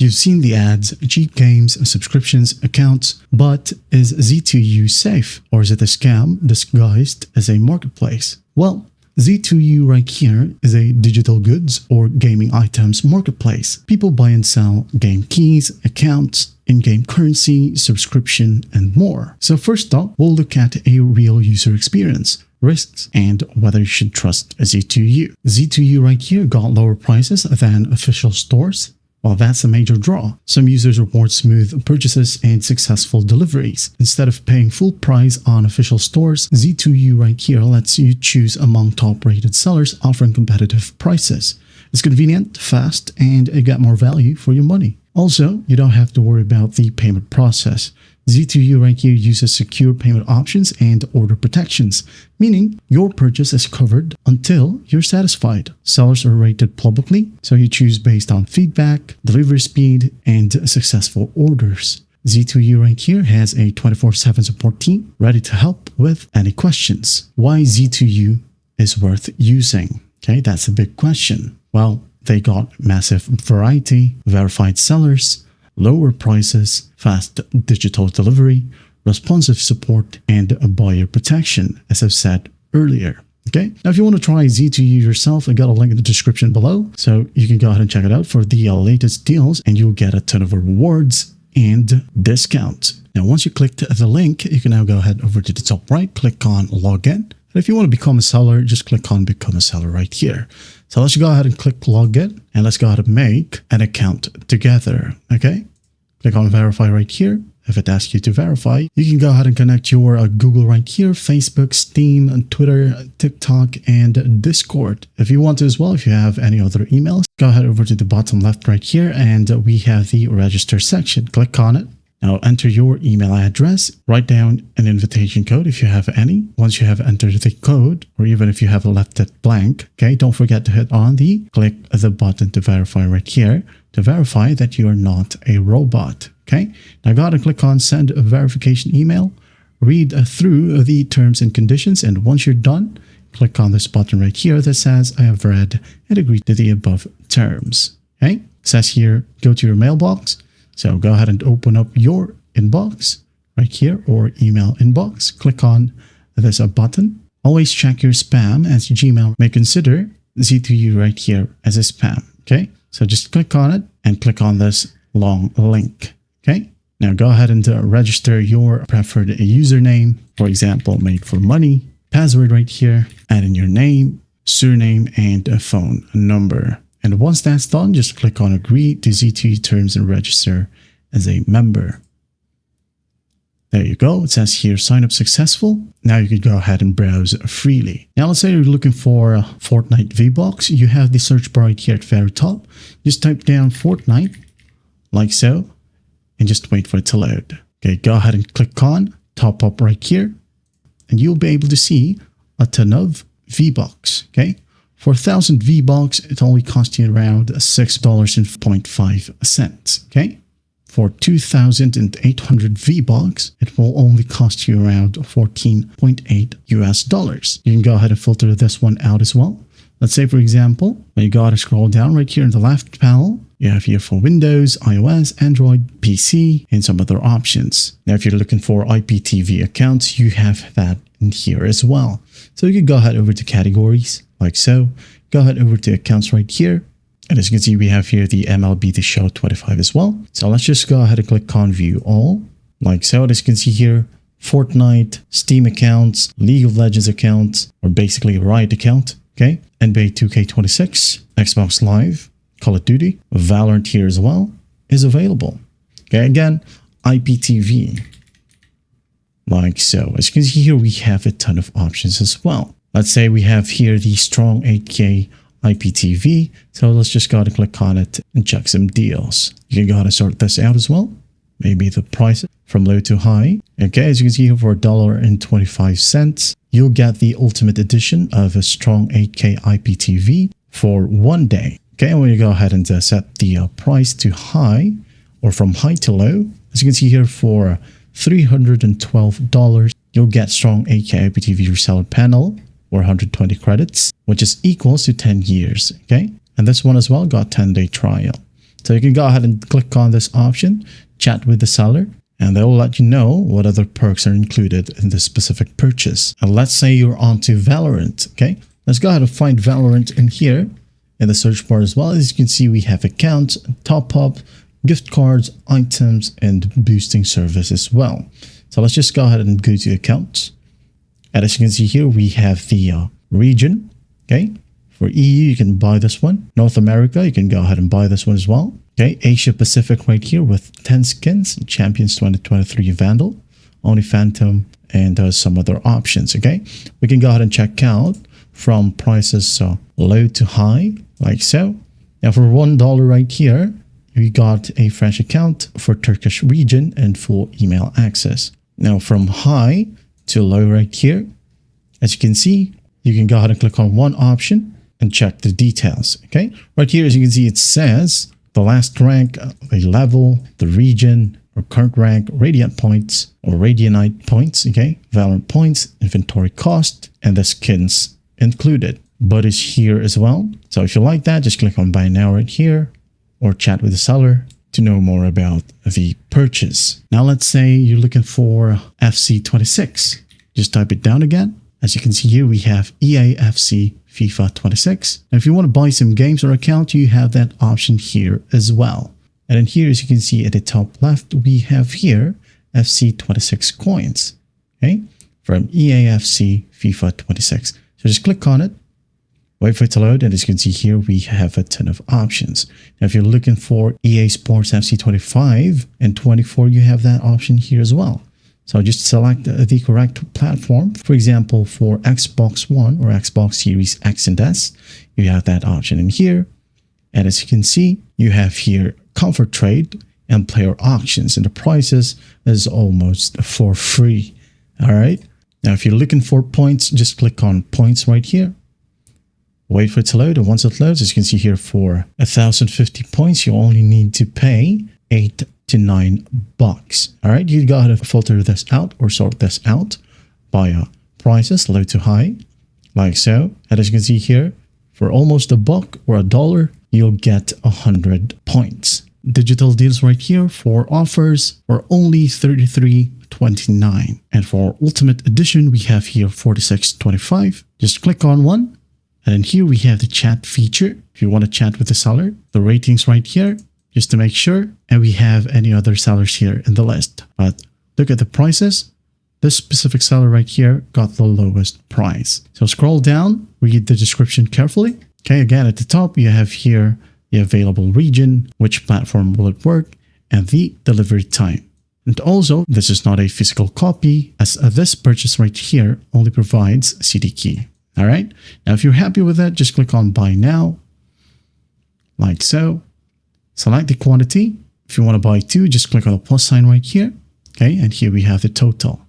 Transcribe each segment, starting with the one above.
You've seen the ads, cheap games, subscriptions, accounts, but is Z2U safe or is it a scam disguised as a marketplace? Well, Z2U right here is a digital goods or gaming items marketplace. People buy and sell game keys, accounts, in-game currency, subscription, and more. So first up, we'll look at a real user experience, risks, and whether you should trust Z2U. Z2U right here got lower prices than official stores. Well, that's a major draw. Some users report smooth purchases and successful deliveries. Instead of paying full price on official stores, Z2U right here lets you choose among top-rated sellers offering competitive prices. It's convenient, fast, and you get more value for your money. Also, you don't have to worry about the payment process. Z2U right here uses secure payment options and order protections, meaning your purchase is covered until you're satisfied. Sellers are rated publicly, so you choose based on feedback, delivery speed, and successful orders. Z2U right here has a 24/7 support team ready to help with any questions. Why Z2U is worth using? Okay, that's a big question. Well, they got massive variety, verified sellers, lower prices, fast digital delivery, responsive support, and a buyer protection, as I've said earlier. Okay, now if you want to try Z2U yourself, I got a link in the description below, so you can go ahead and check it out for the latest deals, and you'll get a ton of rewards and discounts. Now, once you click the link, you can now go ahead over to the top right, click on login. And if you want to become a seller, just click on become a seller right here. So let's go ahead and click login, and let's go ahead and make an account together. Okay, click on verify right here. If it asks you to verify, you can go ahead and connect your Google right here, Facebook, Steam, Twitter, TikTok, and Discord. If you want to as well, if you have any other emails, go ahead over to the bottom left right here, and we have the register section. Click on it. Now enter your email address, write down an invitation code if you have any. Once you have entered the code, or even if you have left it blank, okay, don't forget to hit on click the button to verify right here to verify that you are not a robot. Okay, now go ahead and click on send a verification email, read through the terms and conditions, and once you're done, click on this button right here that says I have read and agreed to the above terms. Okay, it says here go to your mailbox. So go ahead and open up your inbox right here or email inbox. Click on this button. Always check your spam, as Gmail may consider Z2U right here as a spam. Okay, so just click on it and click on this long link. Okay, now go ahead and register your preferred username, for example, made for money, password right here, add in your name, surname, and a phone number. And once that's done, just click on agree to Z2U terms and register as a member. There you go. It says here sign up successful. Now you can go ahead and browse freely. Now let's say you're looking for Fortnite V-Bucks. You have the search bar right here at the very top. Just type down Fortnite like so and just wait for it to load. Okay, go ahead and click on top up right here and you'll be able to see a ton of V-Bucks. Okay. For 1,000 V-Bucks, it only costs you around $6.05. Okay. For 2,800 V-Bucks, it will only cost you around $14.8 US. You can go ahead and filter this one out as well. Let's say, for example, when you go ahead and scroll down right here in the left panel, you have here for Windows, iOS, Android, PC, and some other options. Now, if you're looking for IPTV accounts, you have that in here as well. So you can go ahead over to categories like so. Go ahead over to accounts right here. And as you can see, we have here the MLB The Show 25 as well. So let's just go ahead and click on view all like so. As you can see here, Fortnite, Steam accounts, League of Legends accounts, or basically a Riot account. Okay. NBA 2K26, Xbox Live, Call of Duty, Valorant here as well is available. Okay. Again, IPTV like so. As you can see here, we have a ton of options as well. Let's say we have here the strong 8K IPTV. So let's just go ahead and click on it and check some deals. You can go ahead and sort this out as well. Maybe the price from low to high. Okay, as you can see here for $1.25, you'll get the ultimate edition of a strong 8K IPTV for 1 day. Okay, and when you go ahead and set the price to high or from high to low, as you can see here for $312, you'll get strong 8K IPTV reseller panel or 120 credits, which is equals to 10 years. Okay, and this one as well got 10-day trial. So you can go ahead and click on this option, chat with the seller, and they will let you know what other perks are included in this specific purchase. And let's say you're onto Valorant, okay? Let's go ahead and find Valorant in here in the search bar as well. As you can see, we have accounts, top up, gift cards, items, and boosting service as well. So let's just go ahead and go to accounts. And as you can see here, we have the region, okay? For EU, you can buy this one. North America, you can go ahead and buy this one as well. Okay, Asia Pacific right here with 10 skins, Champions 2023 Vandal, only Phantom, and some other options, okay? We can go ahead and check out from prices low to high, like so. Now for $1 right here, we got a fresh account for Turkish region and full email access. Now from high to low right here, as you can see, you can go ahead and click on one option and check the details, okay? Right here, as you can see, it says the last rank, the level, the region, or current rank, radiant points, or radianite points, okay? Valorant points, inventory cost, and the skins included. But it's here as well. So if you like that, just click on buy now right here, or chat with the seller to know more about the purchase. Now let's say you're looking for FC26. Just type it down again. As you can see here, we have EA FC FIFA 26. Now, if you want to buy some games or account, you have that option here as well. And then here, as you can see at the top left, we have here FC 26 coins, okay, from EA FC FIFA 26. So just click on it, wait for it to load, and as you can see here, we have a ton of options. Now, if you're looking for EA Sports FC 25 and 24, you have that option here as well. So just select the correct platform. For example, for Xbox One or Xbox Series X and S, you have that option in here. And as you can see, you have here comfort trade and player auctions, and the prices is almost for free. All right. Now, if you're looking for points, just click on points right here. Wait for it to load. And once it loads, as you can see here, for 1,050 points, you only need to pay $8 to $9. All right, you go ahead and filter this out or sort this out by prices, low to high, like so. And as you can see here, for almost $1 or $1, you'll get 100 points. Digital deals right here for offers are only $33.29, and for Ultimate Edition we have here $46.25. Just click on one, and then here we have the chat feature. If you want to chat with the seller, the ratings right here, just to make sure, and we have any other sellers here in the list. But look at the prices. This specific seller right here got the lowest price. So scroll down, read the description carefully. Okay, again, at the top, you have here the available region, which platform will it work, and the delivery time. And also, this is not a physical copy, as this purchase right here only provides CD key. All right, now if you're happy with that, just click on buy now, like so. Select the quantity. If you want to buy two, just click on the plus sign right here. Okay, and here we have the total.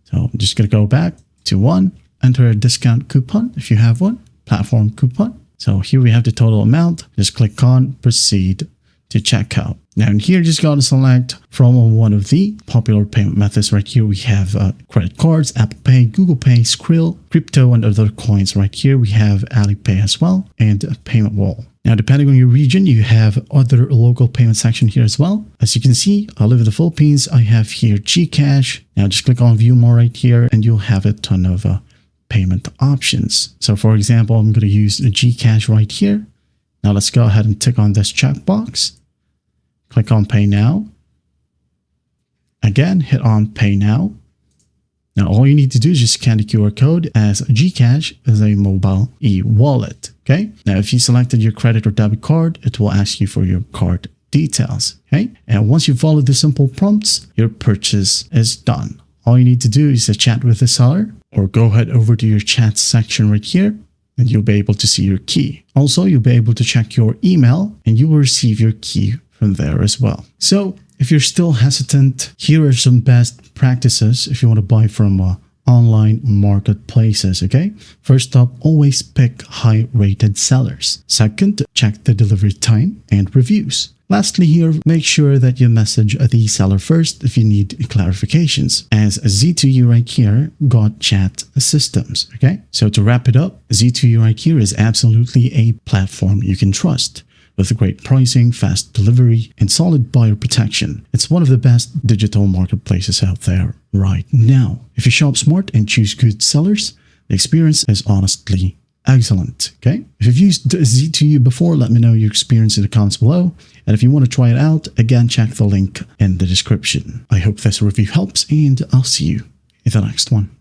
So I'm just going to go back to one, enter a discount coupon if you have one, platform coupon. So here we have the total amount. Just click on proceed to checkout. Now in here, just got to select from one of the popular payment methods right here. We have credit cards, Apple Pay, Google Pay, Skrill, crypto, and other coins right here. We have Alipay as well, and a payment wall. Now, depending on your region, you have other local payment section here as well. As you can see, I live in the Philippines. I have here Gcash. Now just click on view more right here, and you'll have a ton of payment options. So for example, I'm going to use the Gcash right here. Now let's go ahead and tick on this checkbox. Click on Pay Now. Again, hit on Pay Now. Now, all you need to do is just scan the QR code, as Gcash is a mobile e-wallet. Okay. Now, if you selected your credit or debit card, it will ask you for your card details. Okay. And once you follow the simple prompts, your purchase is done. All you need to do is to chat with the seller, or go ahead over to your chat section right here, and you'll be able to see your key. Also, you'll be able to check your email, and you will receive your key from there as well. So if you're still hesitant, here are some best practices if you want to buy from online marketplaces, okay? First up, always pick high-rated sellers. Second, check the delivery time and reviews. Lastly here, make sure that you message the seller first if you need clarifications, as Z2U right here got chat systems, okay? So to wrap it up, Z2U right here is absolutely a platform you can trust. with great pricing, fast delivery, and solid buyer protection. It's one of the best digital marketplaces out there right now. If you shop smart and choose good sellers, the experience is honestly excellent. Okay, if you've used Z2U before, let me know your experience in the comments below. And if you want to try it out, again, check the link in the description. I hope this review helps, and I'll see you in the next one.